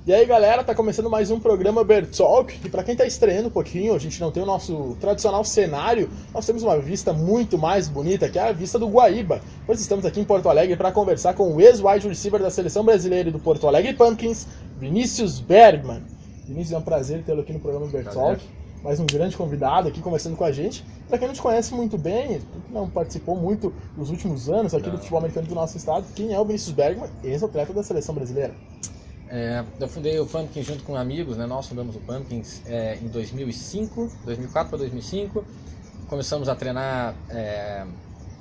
E aí galera, tá começando mais um programa Bertalk, e pra quem tá estreando um pouquinho, a gente não tem o nosso tradicional cenário, nós temos uma vista muito mais bonita, que é a vista do Guaíba, pois estamos aqui em Porto Alegre para conversar com o ex-wide receiver da seleção brasileira e do Porto Alegre Pumpkins, Vinícius Bergmann. Vinícius, é um prazer tê-lo aqui no programa Bertalk, mais um grande convidado aqui conversando com a gente. Pra quem não te conhece muito bem, não participou muito nos últimos anos aqui do futebol americano do nosso estado, quem é o Vinícius Bergmann, ex-atleta da seleção brasileira? Eu fundei o Pumpkins junto com amigos, né? Nós fundamos o Pumpkins em 2004 para 2005. Começamos a treinar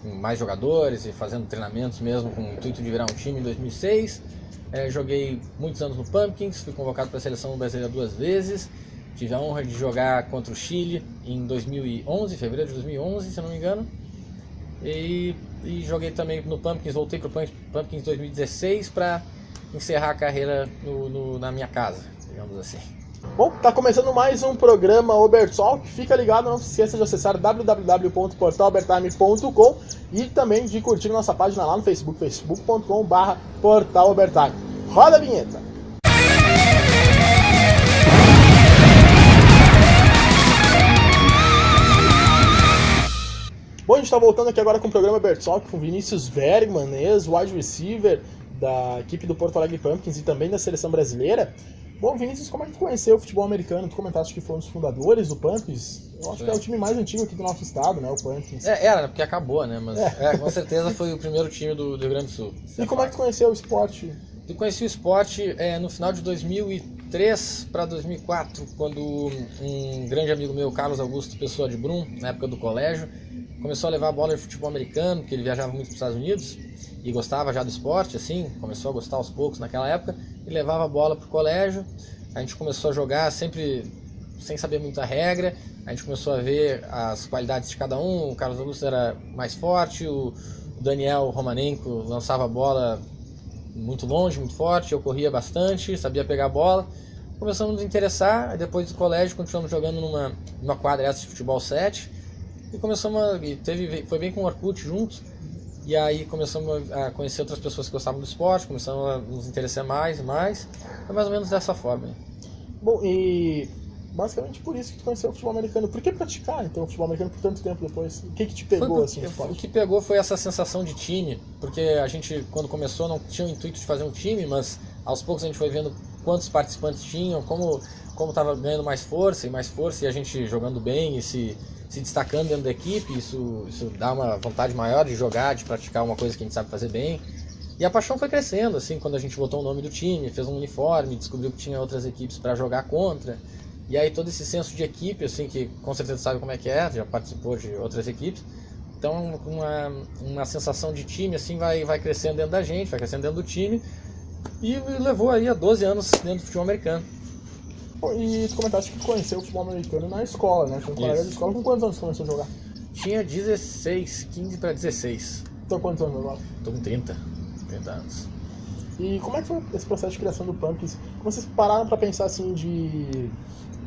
com mais jogadores e fazendo treinamentos mesmo com o intuito de virar um time em 2006. Joguei muitos anos no Pumpkins, fui convocado para a seleção brasileira 2 vezes. Tive a honra de jogar contra o Chile em 2011, fevereiro de 2011, se eu não me engano. E joguei também no Pumpkins, voltei para o Pumpkins em 2016 para encerrar a carreira na minha casa, digamos assim. Bom, tá começando mais um programa Obertalk. Fica ligado, não se esqueça de acessar www.portalobertime.com e também de curtir nossa página lá no Facebook, facebook.com/portalobertime. Roda a vinheta! Bom, a gente tá voltando aqui agora com o programa Bertalk com Vinícius Bergmann, ex-wide receiver da equipe do Porto Alegre Pumpkins e também da seleção brasileira. Bom, Vinícius, como é que tu conheceu o futebol americano? Tu comentaste que foi um dos fundadores do Pumpkins. Eu acho que é o time mais antigo aqui do nosso estado, né, o Pumpkins. Era, porque acabou, né, mas com certeza foi o primeiro time do Rio Grande do Sul. E como é que tu conheceu o esporte? Eu conheci o esporte no final de 2003 para 2004, quando um grande amigo meu, Carlos Augusto Pessoa de Brum, na época do colégio, começou a levar a bola de futebol americano, porque ele viajava muito para os Estados Unidos e gostava já do esporte, assim, começou a gostar aos poucos naquela época, e levava a bola pro colégio. A gente começou a jogar sempre sem saber muita regra, a gente começou a ver as qualidades de cada um. O Carlos Augusto era mais forte, o Daniel Romanenko lançava a bola muito longe, muito forte, eu corria bastante, sabia pegar a bola. Começamos a nos interessar, depois do colégio continuamos jogando numa quadra essa de futebol 7, e foi bem com o Orkut junto. E aí começamos a conhecer outras pessoas que gostavam do esporte, começamos a nos interessar mais e mais. Foi mais ou menos dessa forma. Bom, e basicamente por isso que tu conheceu o futebol americano. Por que praticar, então, o futebol americano por tanto tempo depois? O que te pegou, assim, no esporte? O que pegou foi essa sensação de time, porque a gente, quando começou, não tinha o intuito de fazer um time, mas aos poucos a gente foi vendo quantos participantes tinham, como estava ganhando mais força, e a gente jogando bem e se destacando dentro da equipe. Isso dá uma vontade maior de jogar, de praticar uma coisa que a gente sabe fazer bem. E a paixão foi crescendo, assim, quando a gente botou o nome do time, fez um uniforme, descobriu que tinha outras equipes para jogar contra. E aí todo esse senso de equipe, assim, que com certeza sabe como é que é, já participou de outras equipes. Então uma sensação de time, assim, vai crescendo dentro da gente, vai crescendo dentro do time. E levou aí a 12 anos dentro do futebol americano. E tu comentaste que conheceu o futebol americano na escola, né? Foi um colega de escola. Com quantos anos você começou a jogar? Tinha 16, 15 para 16. Então quantos anos agora? Tô com 30 anos. E como é que foi esse processo de criação do Pumpkins? Como vocês pararam pra pensar assim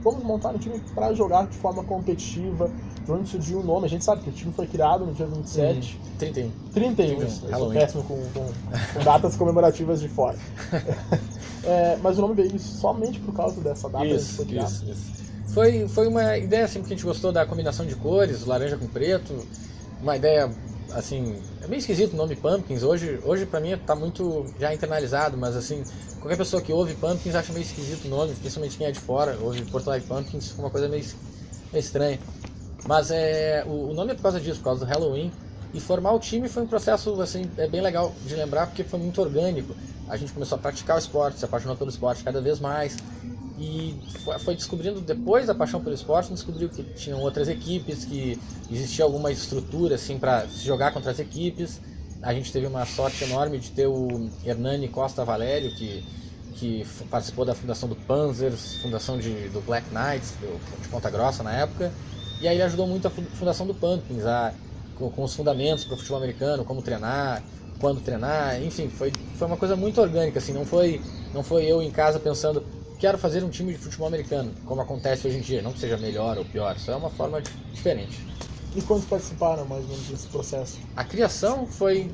vamos montar um time para jogar de forma competitiva? De onde surgiu o nome? A gente sabe que o time foi criado no dia 27. 31. Eu sou péssimo com datas comemorativas de fora. Mas o nome veio somente por causa dessa data que foi criado. Isso. Foi uma ideia assim, que a gente gostou da combinação de cores, laranja com preto. Uma ideia assim, é meio esquisito o nome Pumpkins. Hoje pra mim tá muito já internalizado, mas assim, qualquer pessoa que ouve Pumpkins acha meio esquisito o nome, principalmente quem é de fora, ouve Porto Alegre Pumpkins, fica uma coisa meio estranha. Mas o nome é por causa disso, por causa do Halloween. E formar o time foi um processo assim, bem legal de lembrar, porque foi muito orgânico. A gente começou a praticar o esporte, se apaixonou pelo esporte cada vez mais. E foi descobrindo, depois da paixão pelo esporte, descobriu que tinham outras equipes, que existia alguma estrutura assim, para se jogar contra as equipes. A gente teve uma sorte enorme de ter o Hernani Costa Valério, que participou da fundação do Panzers, fundação do Black Knights, de Ponta Grossa na época. E aí ele ajudou muito a fundação do Pumpkins, com os fundamentos para o futebol americano, como treinar, quando treinar, enfim, foi uma coisa muito orgânica, assim, não foi eu em casa pensando, quero fazer um time de futebol americano, como acontece hoje em dia, não que seja melhor ou pior, isso é uma forma diferente. E quantos participaram mais ou menos desse processo? A criação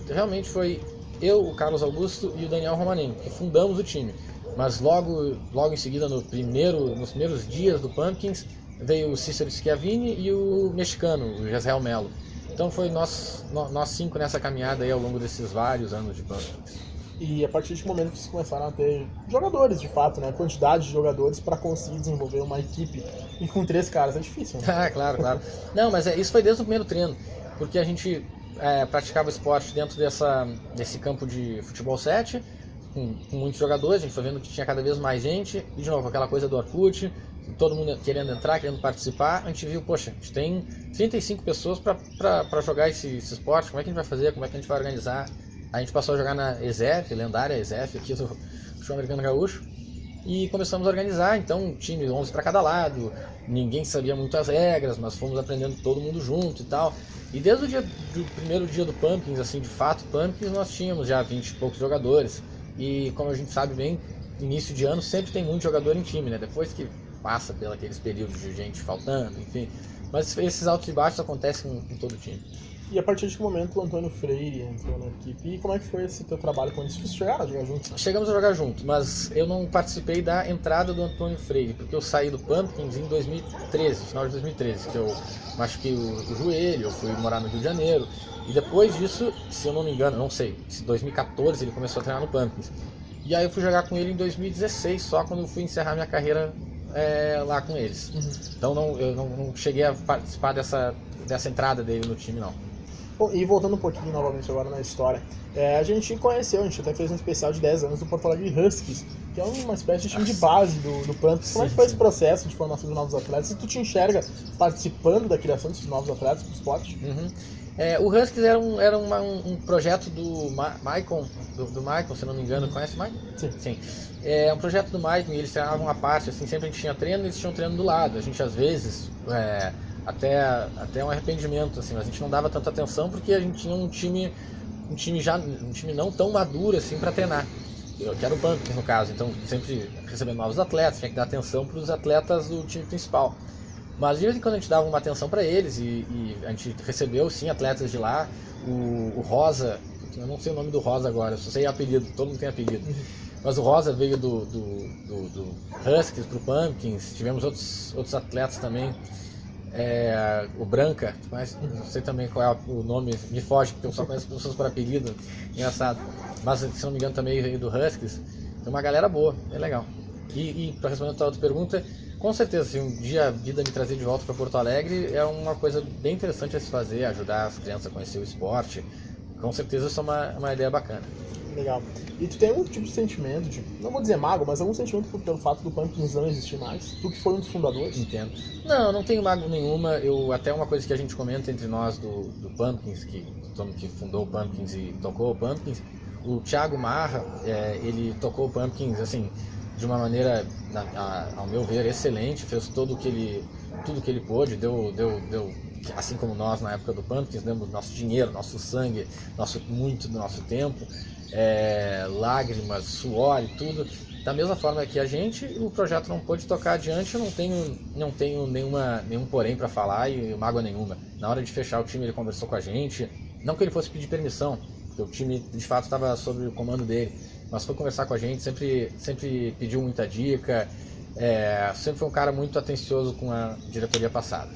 realmente foi eu, o Carlos Augusto e o Daniel Romanenko, que fundamos o time. mas logo em seguida, nos primeiros dias do Pumpkins, veio o Cícero Schiavini e o mexicano, o Jezreel Melo. Então foi nós 5 nessa caminhada aí ao longo desses vários anos de Pumpkins. E a partir desse momento vocês começaram a ter jogadores, de fato, né? Quantidade de jogadores para conseguir desenvolver uma equipe. E com 3 caras é difícil, né? Ah, claro. Não, mas isso foi desde o primeiro treino, porque a gente praticava o esporte dentro desse campo de futebol 7, com muitos jogadores, a gente foi vendo que tinha cada vez mais gente, e de novo, aquela coisa do Orkut, todo mundo querendo entrar, querendo participar, a gente viu, poxa, a gente tem 35 pessoas para jogar esse esporte, como é que a gente vai fazer, como é que a gente vai organizar? A gente passou a jogar na ESEF, lendária ESEF aqui do Futebol Americano Gaúcho, e começamos a organizar, então, time 11 para cada lado, ninguém sabia muito as regras, mas fomos aprendendo todo mundo junto e tal. E desde do primeiro dia do Pumpkins, assim, de fato, Pumpkins, nós tínhamos já 20 e poucos jogadores, e como a gente sabe bem, início de ano sempre tem muito jogador em time, né? Depois que passa pelos períodos de gente faltando, enfim. Mas esses altos e baixos acontecem em todo time. E a partir de que momento o Antônio Freire entrou na equipe? E como é que foi esse teu trabalho com eles? Vocês chegaram a jogar juntos? Chegamos a jogar junto, mas eu não participei da entrada do Antônio Freire, porque eu saí do Pumpkins em 2013, final de 2013, que eu machuquei o joelho, eu fui morar no Rio de Janeiro. E depois disso, se eu não me engano, não sei, se 2014 ele começou a treinar no Pumpkins. E aí eu fui jogar com ele em 2016, só quando eu fui encerrar minha carreira lá com eles. Então eu não cheguei a participar dessa entrada dele no time, não. Bom, e voltando um pouquinho novamente agora na história, a gente conheceu, a gente até fez um especial de 10 anos do Porto Alegre Huskies, que é uma espécie de time de base do Pumpkins. Como é que foi esse processo de formação de novos atletas? E tu te enxerga participando da criação desses novos atletas pro esporte? O Huskies era um projeto do Maicon, do Maicon, se não me engano. Conhece o Maicon? Sim. É um projeto do Maicon, e eles treinavam à parte, assim, sempre a gente tinha treino e eles tinham treino do lado. A gente às vezes, até um arrependimento, assim, mas a gente não dava tanta atenção porque a gente tinha um time não tão maduro assim para treinar. Que era o Pumpkins no caso, então sempre recebendo novos atletas, tinha que dar atenção para os atletas do time principal. Mas de vez em quando a gente dava uma atenção para eles e a gente recebeu sim atletas de lá. O Rosa, eu não sei o nome do Rosa agora, eu só sei apelido, todo mundo tem apelido. Mas o Rosa veio do Huskies pro Pumpkins, tivemos outros atletas também. O Branca, mas não sei também qual é o nome, me foge, porque eu só conheço pessoas por apelido, engraçado. Mas se não me engano também veio do Huskies. Tem uma galera boa, é legal. E para responder a tua outra pergunta, com certeza, se um dia a vida me trazer de volta para Porto Alegre, é uma coisa bem interessante a se fazer, ajudar as crianças a conhecer o esporte. Com certeza isso é uma ideia bacana. Legal. E tu tem algum tipo de sentimento, não vou dizer mago, mas algum sentimento pelo fato do Pumpkins não existir mais? Tu que foi um dos fundadores? Entendo. Não tenho mago nenhuma. Até uma coisa que a gente comenta entre nós do Pumpkins, que fundou o Pumpkins e tocou o Pumpkins, o Thiago Marra, ele tocou o Pumpkins, assim, de uma maneira, ao meu ver, excelente, fez tudo que ele pôde, deu, assim como nós na época do Pumpkins, demos nosso dinheiro, nosso sangue, muito do nosso tempo, lágrimas, suor e tudo. Da mesma forma que a gente, o projeto não pôde tocar adiante, eu não tenho nenhum porém para falar e mágoa nenhuma. Na hora de fechar o time ele conversou com a gente, não que ele fosse pedir permissão, porque o time de fato estava sob o comando dele, mas foi conversar com a gente, sempre pediu muita dica, sempre foi um cara muito atencioso com a diretoria passada.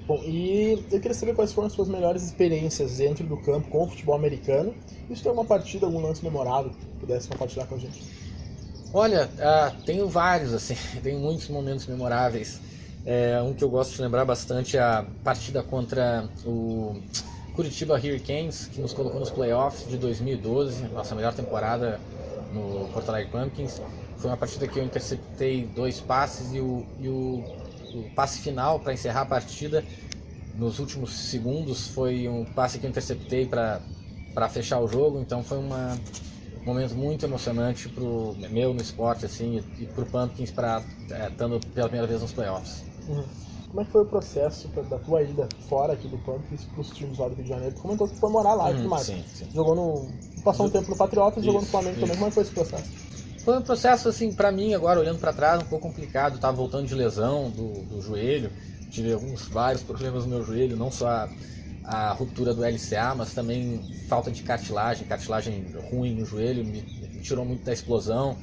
Bom, e eu queria saber quais foram as suas melhores experiências dentro do campo com o futebol americano. E se tem alguma partida, algum lance memorável que pudesse compartilhar com a gente? Olha, tenho vários, assim, tenho muitos momentos memoráveis. Um que eu gosto de lembrar bastante é a partida contra o Curitiba Hurricanes, que nos colocou nos playoffs de 2012, nossa melhor temporada no Porto Alegre Pumpkins. Foi uma partida que eu interceptei 2 passes e o passe final para encerrar a partida nos últimos segundos foi um passe que eu interceptei para fechar o jogo. Então foi um momento muito emocionante pro meu no esporte, assim, e pro Pumpkins estando pela primeira vez nos playoffs. Como é que foi o processo da tua ida fora aqui do Pumpkins para os times lá do Rio de Janeiro? Tu comentou que foi morar lá e tudo mais. Sim. Passou um tempo no Patriotas, jogou no Flamengo também. Como é que foi esse processo? Foi um processo, assim, pra mim, agora olhando pra trás, um pouco complicado. Tava voltando de lesão do joelho, tive vários problemas no meu joelho, não só a ruptura do LCA, mas também falta de cartilagem ruim no joelho, me tirou muito da explosão.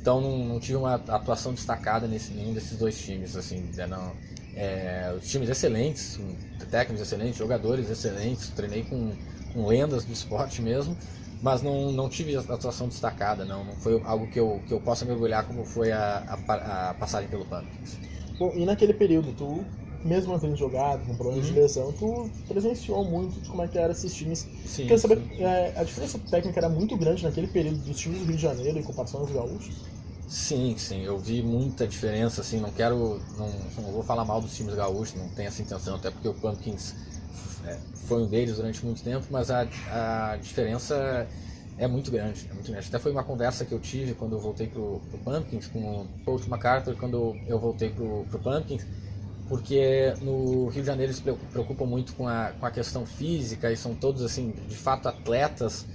Então não tive uma atuação destacada nenhum desses dois times, assim, os times excelentes, técnicos excelentes, jogadores excelentes, treinei com lendas do esporte mesmo, mas não tive atuação destacada, não foi algo que eu possa mergulhar como foi a passagem pelo Pumpkins. Bom, e naquele período, tu, mesmo não tendo jogado, com problemas de lesão, tu presenciou muito de como é que eram esses times. Sim, Quer saber, a diferença técnica era muito grande naquele período dos times do Rio de Janeiro em comparação aos gaúchos? Sim, eu vi muita diferença, assim, não vou falar mal dos times gaúchos, não tenho essa intenção, até porque o Pumpkins foi um deles durante muito tempo, mas a diferença é muito grande, Até foi uma conversa que eu tive quando eu voltei pro Pumpkins, com o Coach MacArthur, quando eu voltei pro Pumpkins, porque no Rio de Janeiro eles se preocupam muito com a questão física e são todos, assim, de fato atletas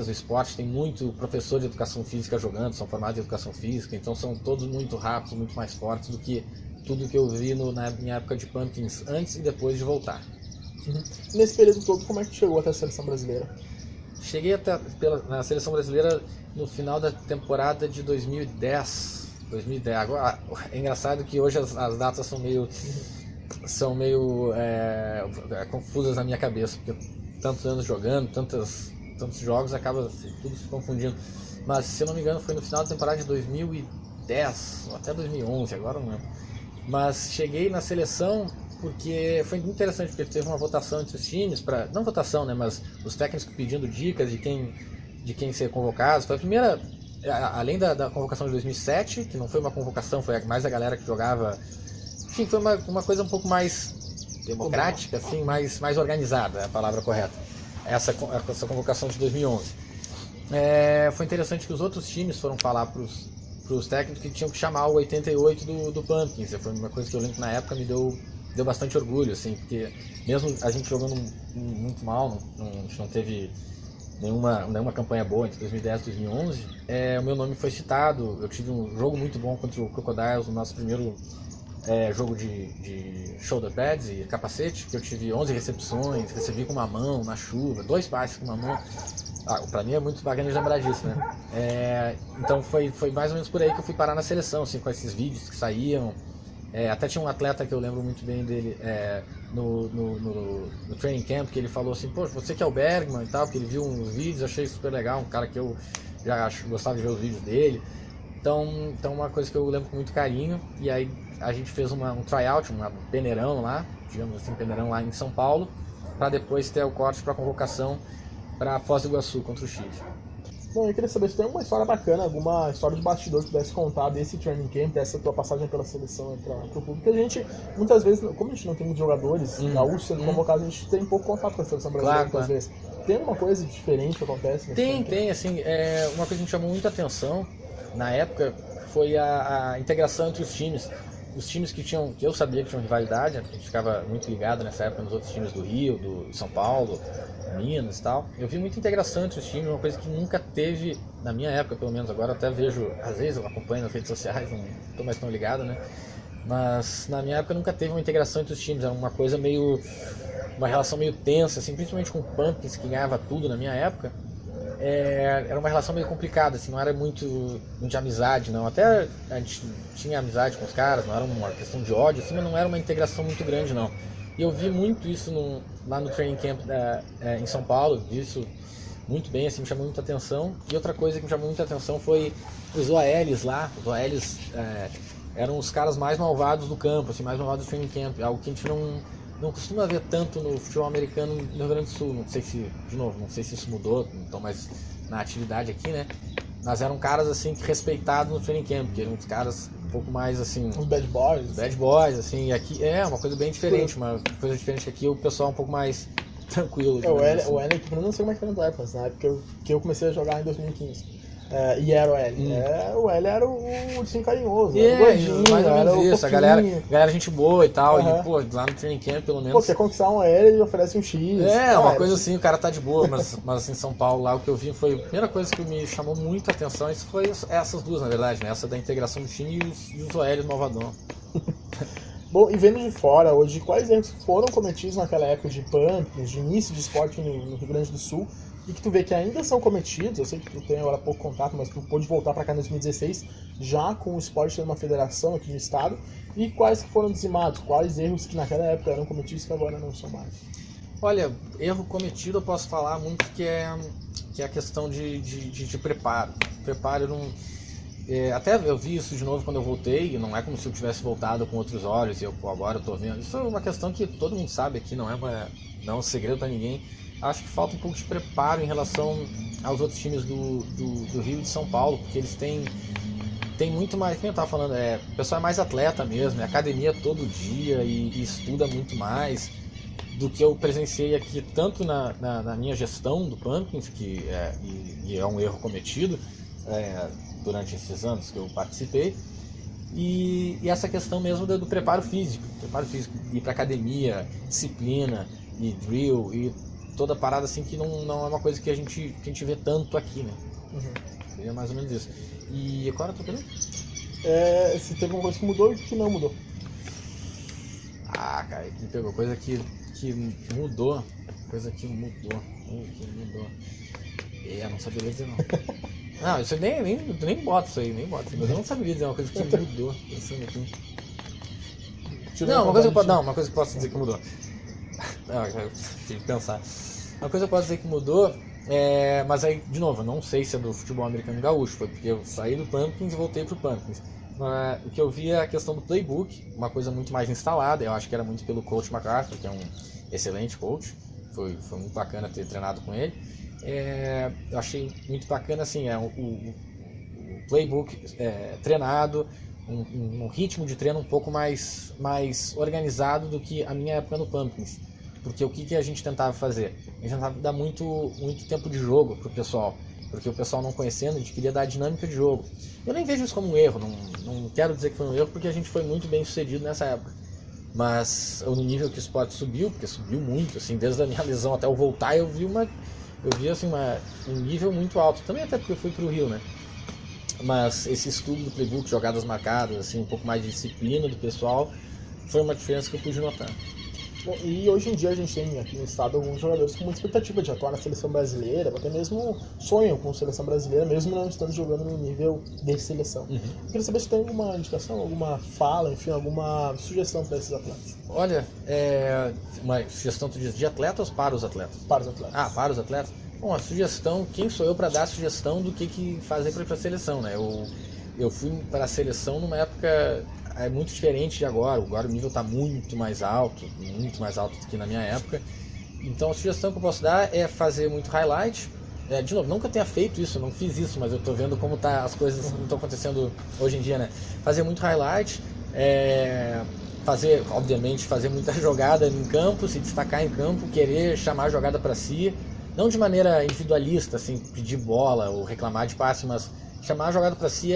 do esporte, tem muito professor de educação física jogando, são formados em educação física, então são todos muito rápidos, muito mais fortes do que tudo que eu vi na minha época de Pumpkins antes e depois de voltar. Nesse período todo, como é que chegou até a seleção brasileira? Cheguei na seleção brasileira no final da temporada de 2010. Agora, é engraçado que hoje as datas são meio confusas na minha cabeça, porque tantos anos jogando, tantos jogos, acaba tudo se confundindo. Mas, se eu não me engano, foi no final da temporada de 2010, ou até 2011, agora não lembro. Mas cheguei na seleção porque foi muito interessante, porque teve uma votação entre os times, não votação, né, mas os técnicos pedindo dicas de quem ser convocado. Foi a primeira, além da convocação de 2007, que não foi uma convocação, foi mais a galera que jogava. Enfim, foi uma coisa um pouco mais democrática, assim, mais organizada, é a palavra correta. Essa convocação de 2011. Foi interessante que os outros times foram falar para os técnicos que tinham que chamar o 88 do Pumpkins. Foi uma coisa que eu lembro que na época me deu bastante orgulho, assim, porque mesmo a gente jogando muito mal, a gente não teve nenhuma campanha boa entre 2010 e 2011, o meu nome foi citado. Eu tive um jogo muito bom contra o Crocodiles no nosso primeiro jogo de shoulder pads e capacete, que eu tive 11 recepções, recebi com uma mão na chuva, 2 passes com uma mão. Pra mim é muito bacana de lembrar disso, né? Então foi mais ou menos por aí que eu fui parar na seleção, assim, com esses vídeos que saíam. Até tinha um atleta que eu lembro muito bem dele no training camp, que ele falou assim: poxa, você que é o Bergman e tal, porque ele viu uns vídeos, achei super legal, um cara que eu já gostava de ver os vídeos dele. Então uma coisa que eu lembro com muito carinho. E aí a gente fez um tryout, um peneirão lá, digamos assim, peneirão lá em São Paulo, para depois ter o corte para convocação para Foz do Iguaçu contra o Chile. Bom, eu queria saber se tem alguma história bacana, alguma história de bastidor que pudesse contar desse training camp, dessa tua passagem pela seleção para o público. Porque a gente, muitas vezes, como a gente não tem muitos jogadores gaúchos sendo convocados, a gente tem pouco contato com a seleção brasileira, muitas vezes. Tem alguma coisa diferente que acontece? Tem, assim, uma coisa que me chamou muita atenção na época foi a integração entre os times. Os times que eu sabia que tinham rivalidade, a gente ficava muito ligado nessa época nos outros times do Rio, do São Paulo, Minas e tal. Eu vi muita integração entre os times, uma coisa que nunca teve, na minha época pelo menos. Agora até vejo, às vezes eu acompanho nas redes sociais, não estou mais tão ligado, né? Mas na minha época nunca teve uma integração entre os times, era uma coisa uma relação meio tensa, assim, principalmente com o Pumpkins, que ganhava tudo na minha época. Era uma relação meio complicada, assim, não era muito de amizade, não. Até a gente tinha amizade com os caras, não era uma questão de ódio, assim, mas não era uma integração muito grande, não. E eu vi muito isso lá no training camp em São Paulo, vi isso muito bem, assim, me chamou muita atenção. E outra coisa que me chamou muita atenção foi os OLs lá. Os OLs eram os caras mais malvados do campo, assim, mais malvados do training camp, algo que a gente não costuma ver tanto no futebol americano no Rio Grande do Sul. Não sei se isso mudou, não estão mais na atividade aqui, né? Mas eram caras, assim, respeitados no training camp, que eram uns caras um pouco mais, assim... Os bad boys. Bad boys, assim, e aqui uma coisa bem diferente, uma coisa diferente que aqui o pessoal é um pouco mais tranquilo. O L aqui, eu não sei como é que foi na época, na época que eu comecei a jogar em 2015. E era o L. O L era o ursinho carinhoso, era o gordinho, mais ou menos isso. A galera gente boa e tal. Uhum. E, pô, lá no training camp, pelo menos... Pô, quer conquistar um L, ele oferece um X. Uma coisa assim, o cara tá de boa, mas assim, em São Paulo, lá o que eu vi foi... A primeira coisa que me chamou muita atenção, isso foi essas duas, na verdade, né? Essa da integração do time e os OL malvadão. Bom, e vendo de fora hoje, quais erros foram cometidos naquela época de Pumpkins, de início de esporte no Rio Grande do Sul, e que tu vê que ainda são cometidos. Eu sei que tu tem agora pouco contato, mas tu pôde voltar para cá em 2016, já com o esporte tendo uma federação aqui no estado, e quais que foram dizimados, quais erros que naquela época eram cometidos que agora não são mais? Olha, erro cometido eu posso falar muito que é a questão de preparo. Preparo não... até eu vi isso de novo quando eu voltei, e não é como se eu tivesse voltado com outros olhos e agora eu tô vendo. Isso é uma questão que todo mundo sabe aqui, não é um segredo para ninguém. Acho que falta um pouco de preparo em relação aos outros times do Rio e de São Paulo, porque eles têm muito mais, como eu estava falando, o pessoal é mais atleta mesmo, é academia todo dia e estuda muito mais do que eu presenciei aqui, tanto na minha gestão do Pumpkins, que é um erro cometido durante esses anos que eu participei, e essa questão mesmo do preparo físico, ir para academia, disciplina e drill e toda parada assim que não é uma coisa que a gente vê tanto aqui, né? Uhum. É mais ou menos isso. E agora eu tô querendo? Se teve uma coisa que mudou e que não mudou. Ah, cara, me pegou coisa que mudou. Coisa que mudou. Não saberia dizer não. Não, isso nem bota isso aí, mas eu não saberia dizer uma coisa que mudou. Pensando aqui. Não, uma coisa que eu posso dizer que mudou. Não, eu tive que pensar. Uma coisa que eu posso dizer que mudou, mas aí, de novo, eu não sei se é do futebol americano gaúcho, foi porque eu saí do Pumpkins e voltei pro Pumpkins. O que eu vi é a questão do playbook, uma coisa muito mais instalada. Eu acho que era muito pelo coach MacArthur, que é um excelente coach. Foi muito bacana ter treinado com ele. Eu achei muito bacana assim, o playbook treinado, um ritmo de treino um pouco mais organizado do que a minha época no Pumpkins. Porque o que a gente tentava fazer? A gente tentava dar muito tempo de jogo pro pessoal. Porque o pessoal não conhecendo, a gente queria dar a dinâmica de jogo. Eu nem vejo isso como um erro, não quero dizer que foi um erro, porque a gente foi muito bem sucedido nessa época. Mas no nível que o esporte subiu, porque subiu muito, assim, desde a minha lesão até eu voltar, eu vi assim, um nível muito alto. Também até porque eu fui pro Rio, né? Mas esse estudo do playbook, jogadas marcadas, assim, um pouco mais de disciplina do pessoal, foi uma diferença que eu pude notar. Bom, e hoje em dia a gente tem aqui no estado alguns jogadores com muita expectativa de atuar na seleção brasileira, até mesmo sonham com a seleção brasileira, mesmo não estando jogando no nível de seleção. Uhum. Eu queria saber se tem alguma indicação, alguma fala, enfim, alguma sugestão para esses atletas. Olha, uma sugestão de atletas para os atletas? Para os atletas. Ah, para os atletas? Bom, a sugestão, quem sou eu para dar a sugestão do que fazer para ir para a seleção, né? Eu fui para a seleção numa época muito diferente de agora. Agora o nível está muito mais alto do que na minha época. Então a sugestão que eu posso dar é fazer muito highlight. De novo, não que eu tenha feito isso, eu não fiz isso, mas eu estou vendo como as coisas estão acontecendo hoje em dia, né? Fazer muito highlight, obviamente, fazer muita jogada em campo, se destacar em campo, querer chamar a jogada para si. Não de maneira individualista, assim, pedir bola ou reclamar de passe, mas chamar a jogada para si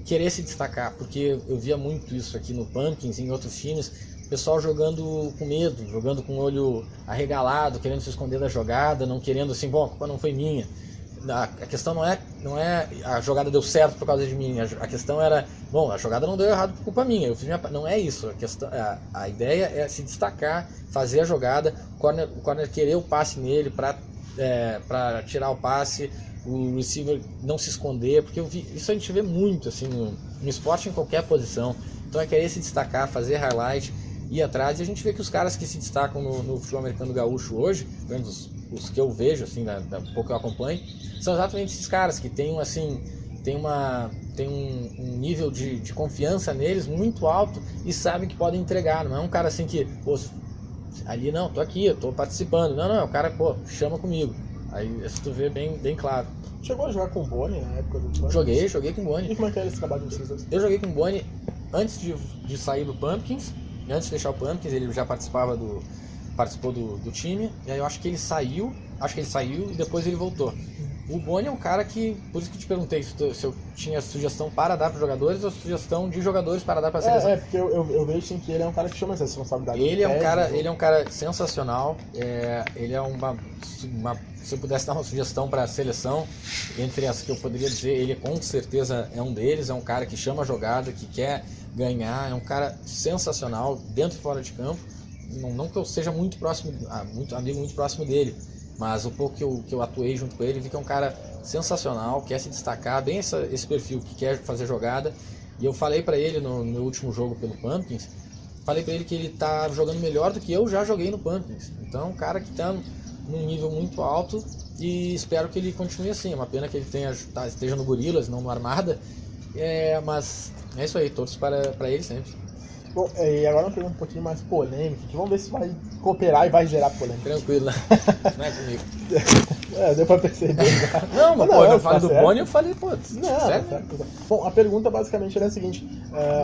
querer se destacar, porque eu via muito isso aqui no Pumpkins e em outros times, pessoal jogando com medo, jogando com o olho arregalado, querendo se esconder da jogada, não querendo assim, bom, a culpa não foi minha. A questão não é a jogada deu certo por causa de mim, a questão era, bom, a jogada não deu errado por culpa minha, eu fiz minha... Não é isso, a ideia é se destacar, fazer a jogada, o corner querer o passe nele para tirar o passe, o receiver não se esconder, porque isso a gente vê muito assim no esporte em qualquer posição. Então é querer se destacar, fazer highlight, ir atrás, e a gente vê que os caras que se destacam no futebol americano gaúcho hoje, pelo menos os que eu vejo, assim, da pouco que eu acompanho, são exatamente esses caras que tem um nível de confiança neles muito alto e sabem que podem entregar. Não é um cara assim que, pô, ali não, tô aqui, eu tô participando. Não, é o cara, pô, chama comigo. Aí isso tu vê bem claro. Chegou a jogar com o Boni na época do Pumpkins? Joguei com o Boni. E como é que era esse trabalho de vocês dois? Eu joguei com o Boni antes de sair do Pumpkins, antes de deixar o Pumpkins, ele já participou do time, e aí eu acho que ele saiu e depois ele voltou. O Boni é um cara que, por isso que te perguntei se eu tinha sugestão para dar para os jogadores ou sugestão de jogadores para dar para a seleção. Porque eu vejo sim, que ele é um cara que chama essa responsabilidade. Ele é um cara sensacional, ele é se eu pudesse dar uma sugestão para a seleção, entre as que eu poderia dizer, ele com certeza é um deles, é um cara que chama a jogada, que quer ganhar, é um cara sensacional, dentro e fora de campo. Não que eu seja muito próximo, amigo muito próximo dele, mas o pouco que eu atuei junto com ele, vi que é um cara sensacional, quer se destacar, bem esse perfil que quer fazer jogada. E eu falei pra ele no meu último jogo pelo Pumpkins, falei pra ele que ele tá jogando melhor do que eu já joguei no Pumpkins. Então é um cara que tá num nível muito alto e espero que ele continue assim. É uma pena que ele esteja no Gorillaz, não no Armada, mas é isso aí, todos para ele sempre. Bom, e agora uma pergunta um pouquinho mais polêmica, que vamos ver se vai cooperar e vai gerar polêmica. Tranquilo, não é comigo. Deu pra perceber. Não, mas eu falei do Boni, eu falei, pô, sério? Tá. Bom, a pergunta basicamente era a seguinte,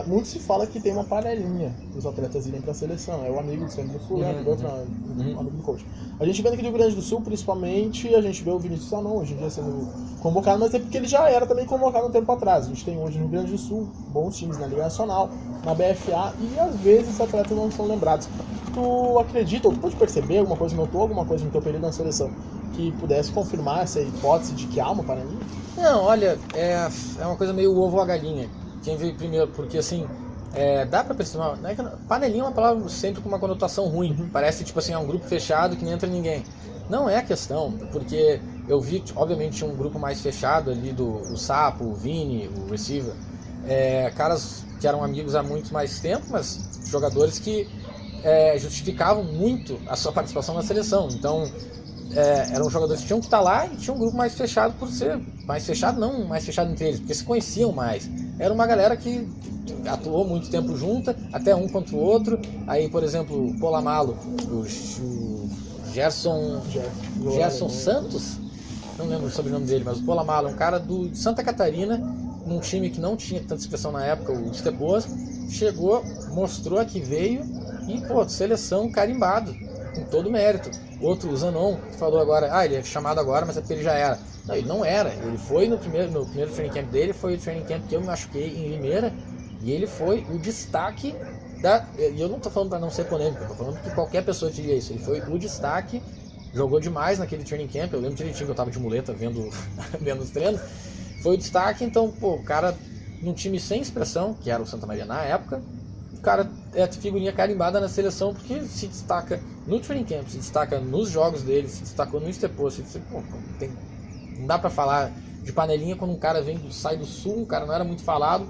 muito se fala que tem uma panelinha dos atletas irem pra seleção, é o amigo do Sandro Fulano, outro amigo do coach. A gente vendo aqui do Rio Grande do Sul, principalmente, a gente vê o Vinícius Sanon hoje em dia sendo convocado, mas é porque ele já era também convocado um tempo atrás. A gente tem hoje no Rio Grande do Sul bons times na Liga Nacional, na BFA, e às vezes os atletas não são lembrados. Tu acredita, ou tu pode perceber alguma coisa, notou alguma coisa no teu período na seleção que pudesse confirmar essa hipótese de que há uma panelinha? Não, olha, é uma coisa meio ovo ou a galinha. Quem veio primeiro, porque assim, dá pra perceber, panelinha é uma palavra sempre com uma conotação ruim. Parece tipo assim, é um grupo fechado que nem entra ninguém. Não é a questão, porque eu vi, obviamente, tinha um grupo mais fechado ali o Sapo, o Vini, o Receiver, caras que eram amigos há muito mais tempo, mas jogadores que justificavam muito a sua participação na seleção. Então, eram jogadores que tinham que estar lá e tinha um grupo mais fechado por ser mais fechado, não mais fechado entre eles, porque se conheciam mais. Era uma galera que atuou muito tempo junta, até um contra o outro. Aí, por exemplo, o Polamalo, o Gerson Santos, não lembro o sobrenome dele, mas o Polamalo, um cara de Santa Catarina, num time que não tinha tanta expressão na época, o Stepos, chegou, mostrou que veio e, seleção carimbado, com todo mérito. Outro, o Zanon, que falou agora, ele é chamado agora, mas é porque ele já era. Não, ele não era. Ele foi no primeiro training camp dele, foi o training camp que eu me machuquei em Limeira, e ele foi o destaque e eu não tô falando para não ser polêmico, eu tô falando que qualquer pessoa diria isso. Ele foi o destaque, jogou demais naquele training camp, eu lembro direitinho que eu tava de muleta vendo os treinos. Foi o destaque, então, o cara num time sem expressão, que era o Santa Maria na época, o cara é figurinha carimbada na seleção porque se destaca no training camp, se destaca nos jogos dele, se destacou no Stepos. Não dá pra falar de panelinha quando um cara sai do Sul, um cara não era muito falado,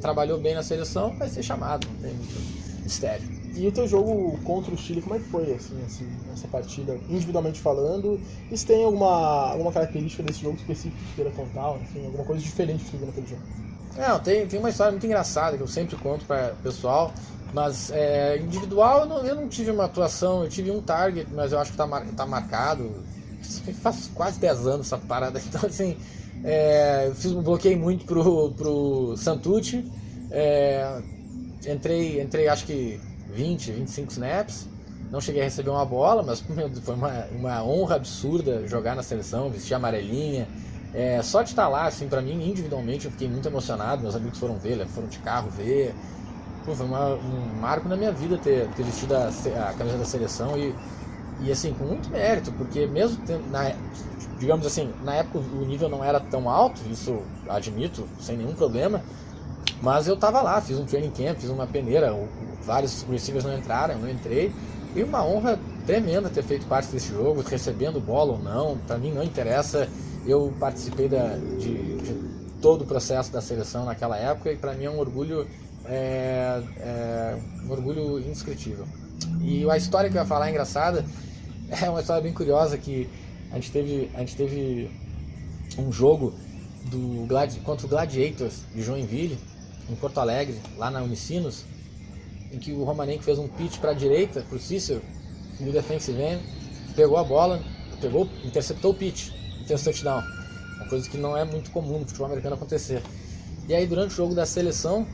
trabalhou bem na seleção, vai ser chamado, não tem muito mistério. E o teu jogo contra o Chile, como é que foi, assim, essa partida, individualmente falando? E se tem alguma característica desse jogo específico que queira contar, enfim, alguma coisa diferente que você viu naquele jogo? Não, tem uma história muito engraçada que eu sempre conto para o pessoal, mas individual eu não tive uma atuação, eu tive um target, mas eu acho que tá marcado, faz quase 10 anos essa parada, então assim, eu bloqueei muito pro Santucci, entrei acho que 25 snaps, não cheguei a receber uma bola, mas foi uma honra absurda jogar na seleção, vestir amarelinha. Só de estar lá, assim, pra mim, individualmente, eu fiquei muito emocionado. Meus amigos foram ver, foram de carro ver. Foi um marco na minha vida ter vestido a camisa da seleção e assim, com muito mérito, porque mesmo digamos assim, na época o nível não era tão alto, isso admito, sem nenhum problema, mas eu tava lá, fiz um training camp, fiz uma peneira, vários receivers não entraram, eu não entrei, e uma honra tremenda ter feito parte desse jogo, recebendo bola ou não, pra mim não interessa. Eu participei de todo o processo da seleção naquela época e para mim é um orgulho, um orgulho indescritível. E a história que eu ia falar é engraçada, é uma história bem curiosa, que a gente teve um jogo contra o Gladiators de Joinville, em Porto Alegre, lá na Unicinos, em que o Romanenko fez um pitch para a direita, para o Cícero, no defensive end, pegou a bola, interceptou o pitch, fez touchdown, uma coisa que não é muito comum no futebol americano acontecer. E aí durante o jogo da seleção,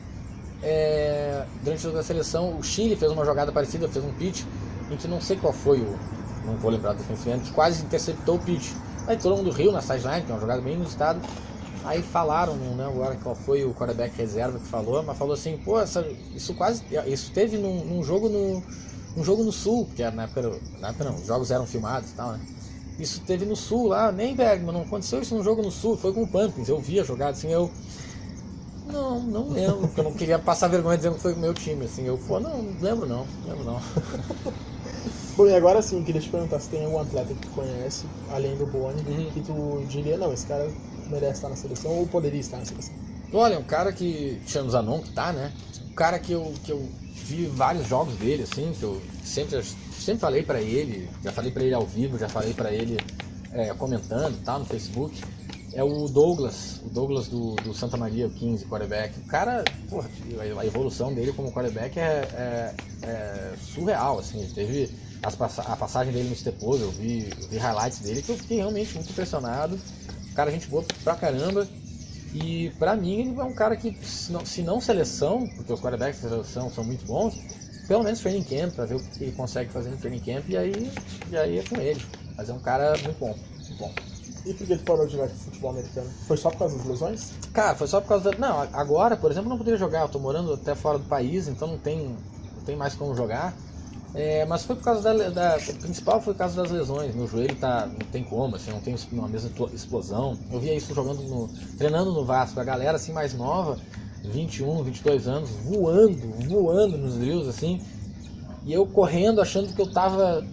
o Chile fez uma jogada parecida, fez um pitch em que não sei qual foi não vou lembrar do defensive end, que quase interceptou o pitch. Aí todo mundo riu na sideline, que é uma jogada bem inusitada. Aí falaram, não lembro agora qual foi o quarterback reserva que falou, mas falou assim, isso teve num jogo no Sul, porque na época não, os jogos eram filmados e tal, né? Isso teve no Sul lá, nem Bergman, não aconteceu isso num jogo no Sul, foi com o Pumpkins, eu vi a jogada, assim, Não lembro, porque eu não queria passar vergonha dizendo que foi o meu time, assim. Eu, pô, não lembro não. Bom, e agora sim, queria te perguntar se tem algum atleta que tu conhece, além do Boni, que tu diria, não, esse cara merece estar na seleção ou poderia estar na seleção? Olha, um cara que chama Zanon, que tá, né? Um cara que eu vi vários jogos dele, assim, que eu sempre falei pra ele, já falei pra ele ao vivo, já falei pra ele comentando, tá, no Facebook. É o Douglas do Santa Maria, o 15, quarterback. O cara, porra, a evolução dele como quarterback é surreal, assim. Ele teve a passagem dele no Stepos, eu vi highlights dele que eu fiquei realmente muito impressionado. O cara, gente boa pra caramba. E pra mim ele é um cara que, se não seleção, porque os quarterbacks da seleção são muito bons, pelo menos training camp, pra ver o que ele consegue fazer no training camp, e aí é com ele. Mas é um cara muito bom, muito bom. E por que tu parou de jogar futebol americano? Foi só por causa das lesões? Cara, foi só por causa da... Não, agora, por exemplo, eu não poderia jogar, eu tô morando até fora do país, então não tem mais como jogar. Mas foi por causa o principal foi por causa das lesões. Meu joelho não tem como, assim, não tem uma mesma explosão. Eu via isso treinando no Vasco, a galera assim mais nova, 21, 22 anos, voando nos drills, assim. E eu correndo, achando que eu tava,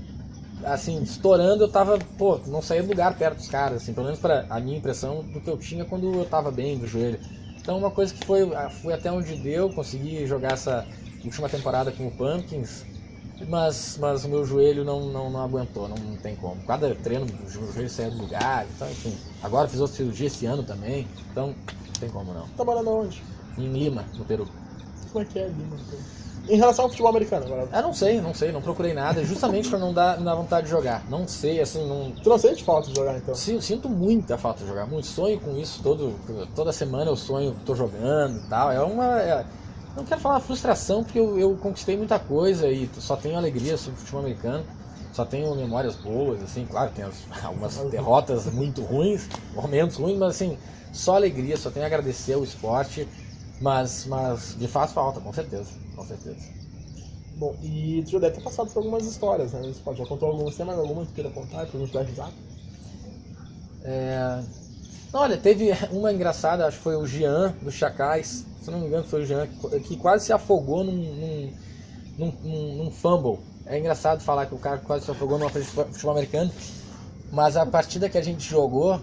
assim, estourando, eu tava, não saía do lugar perto dos caras, assim, pelo menos para a minha impressão do que eu tinha quando eu tava bem do joelho. Então uma coisa que foi até onde deu, consegui jogar essa última temporada com o Pumpkins. Mas o meu joelho não aguentou, não tem como. Cada treino o joelho saiu do lugar, então enfim. Agora fiz outra cirurgia esse ano também, então não tem como não. Tá morando onde? Em Lima, no Peru. Como é que é Lima, no Peru? Em relação ao futebol americano agora? Não sei, não procurei nada, justamente pra não dar vontade de jogar. Não sei, assim, não... Tu não sente falta de jogar então? Sim, sinto muita falta de jogar, muito. Sonho com isso, toda semana eu sonho, tô jogando e tal. Não quero falar frustração, porque eu conquistei muita coisa e só tenho alegria sobre o futebol americano, só tenho memórias boas, assim, claro, tem algumas derrotas muito ruins, momentos ruins, mas assim, só alegria, só tenho a agradecer ao esporte, mas de fato falta, com certeza. Bom, e tu já deve ter passado por algumas histórias, né? O esporte já contou algumas, tem mais alguma que tu queira contar pra gente dar risada? Olha, teve uma engraçada, acho que foi o Jean dos Chacais, se não me engano foi o Jean, que quase se afogou num fumble. É engraçado falar que o cara quase se afogou numa partida de futebol americano, mas a partida que a gente jogou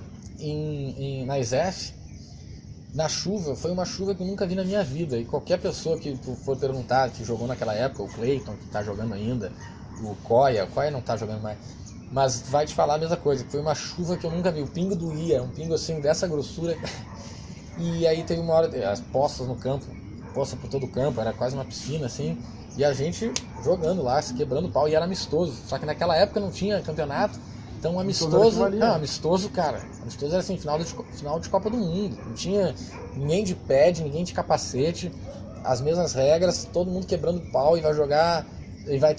na ISEF, na chuva, foi uma chuva que eu nunca vi na minha vida. E qualquer pessoa que for perguntar, que jogou naquela época, o Clayton, que está jogando ainda, o Coia não está jogando mais, mas vai te falar a mesma coisa, que foi uma chuva que eu nunca vi. O pingo doía, um pingo assim dessa grossura. E aí teve uma hora, as poças no campo, poça por todo o campo, era quase uma piscina assim, e a gente jogando lá, se quebrando pau, e era amistoso. Só que naquela época não tinha campeonato, então amistoso cara, amistoso era assim, final de Copa do Mundo, não tinha ninguém de pad, ninguém de capacete, as mesmas regras, todo mundo quebrando pau e vai jogar, e vai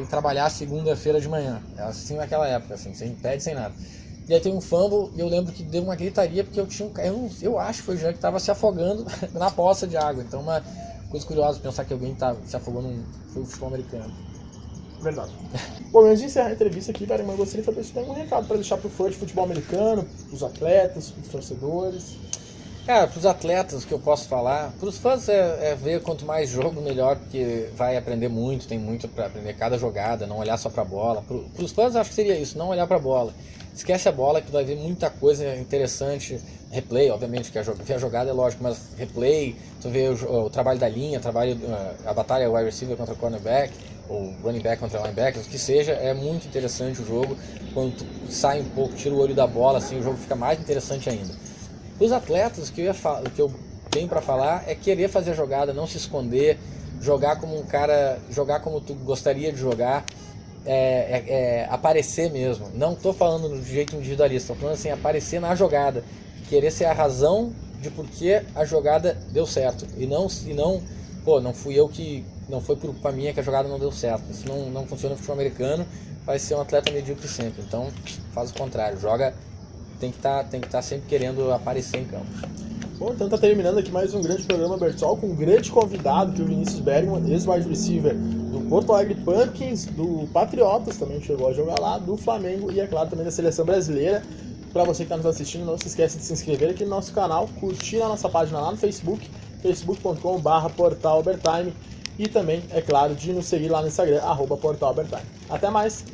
trabalhar segunda-feira de manhã, assim naquela época, assim, sem pad, sem nada. E aí tem um fumble, e eu lembro que deu uma gritaria, porque eu acho que foi o Jean que estava se afogando na poça de água. Então uma coisa curiosa pensar que alguém se afogou foi o futebol americano. Verdade. Bom, antes de encerrar a entrevista aqui, Bergman, eu gostaria de saber se tem algum recado para deixar pro fã de futebol americano, pros atletas, pros torcedores. Cara, pros atletas, o que eu posso falar, pros fãs é ver quanto mais jogo, melhor, porque vai aprender muito, tem muito para aprender cada jogada, não olhar só pra bola. Pros fãs acho que seria isso, não olhar pra bola. Esquece a bola que tu vai ver muita coisa interessante, replay, obviamente, que ver a jogada é lógico, mas replay, tu vê o trabalho da linha, a batalha wide receiver contra cornerback, ou running back contra linebacker, o que seja, é muito interessante o jogo. Quando tu sai um pouco, tira o olho da bola, assim, o jogo fica mais interessante ainda. Os atletas, o que eu tenho para falar é querer fazer a jogada, não se esconder, jogar como um cara, jogar como tu gostaria de jogar, aparecer mesmo. Não estou falando de jeito individualista, estou falando assim, aparecer na jogada, querer ser a razão de por que a jogada deu certo, e não não fui eu que, não foi por culpa minha que a jogada não deu certo. Isso não funciona no futebol americano, vai ser um atleta medíocre sempre. Então faz o contrário, tem que estar sempre querendo aparecer em campo. Bom, então tá terminando aqui mais um grande programa Bertol com um grande convidado, que é o Vinícius Bergman, ex-wide receiver do Porto Alegre Pumpkins, do Patriotas, também chegou a jogar lá, do Flamengo e, é claro, também da Seleção Brasileira. Para você que está nos assistindo, não se esqueça de se inscrever aqui no nosso canal, curtir a nossa página lá no Facebook, facebook.com/portalobertime, e também, é claro, de nos seguir lá no Instagram, @portalobertime. Até mais!